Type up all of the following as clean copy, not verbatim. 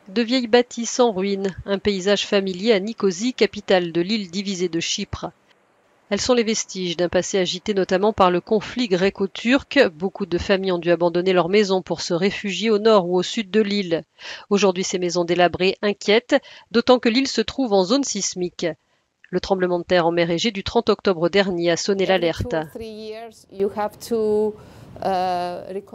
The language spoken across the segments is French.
De vieilles bâtisses en ruine, un paysage familier à Nicosie, capitale de l'île divisée de Chypre. Elles sont les vestiges d'un passé agité notamment par le conflit gréco-turc. Beaucoup de familles ont dû abandonner leurs maisons pour se réfugier au nord ou au sud de l'île. Aujourd'hui, ces maisons délabrées inquiètent, d'autant que l'île se trouve en zone sismique. Le tremblement de terre en mer Égée du 30 octobre dernier a sonné l'alerte.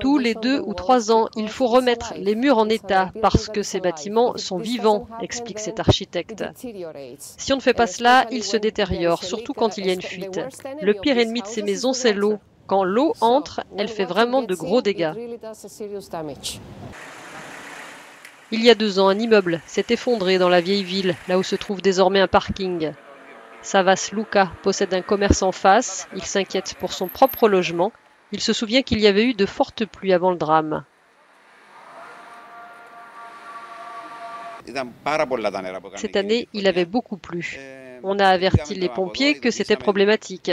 Tous les 2 ou 3 ans, il faut remettre les murs en état parce que ces bâtiments sont vivants, explique cet architecte. Si on ne fait pas cela, ils se détériorent, surtout quand il y a une fuite. Le pire ennemi de ces maisons, c'est l'eau. Quand l'eau entre, elle fait vraiment de gros dégâts. Il y a 2 ans, un immeuble s'est effondré dans la vieille ville, là où se trouve désormais un parking. Savas Luka possède un commerce en face. Il s'inquiète pour son propre logement. Il se souvient qu'il y avait eu de fortes pluies avant le drame. Cette année, il avait beaucoup plu. On a averti les pompiers que c'était problématique.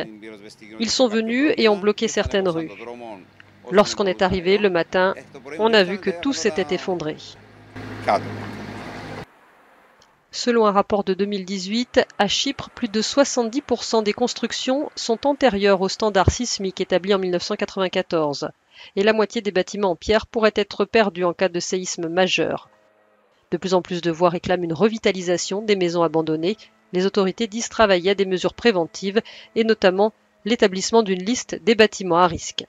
Ils sont venus et ont bloqué certaines rues. Lorsqu'on est arrivé le matin, on a vu que tout s'était effondré. Selon un rapport de 2018, à Chypre, plus de 70% des constructions sont antérieures aux standards sismiques établis en 1994, et la moitié des bâtiments en pierre pourraient être perdus en cas de séisme majeur. De plus en plus de voix réclament une revitalisation des maisons abandonnées. Les autorités disent travailler à des mesures préventives et notamment l'établissement d'une liste des bâtiments à risque.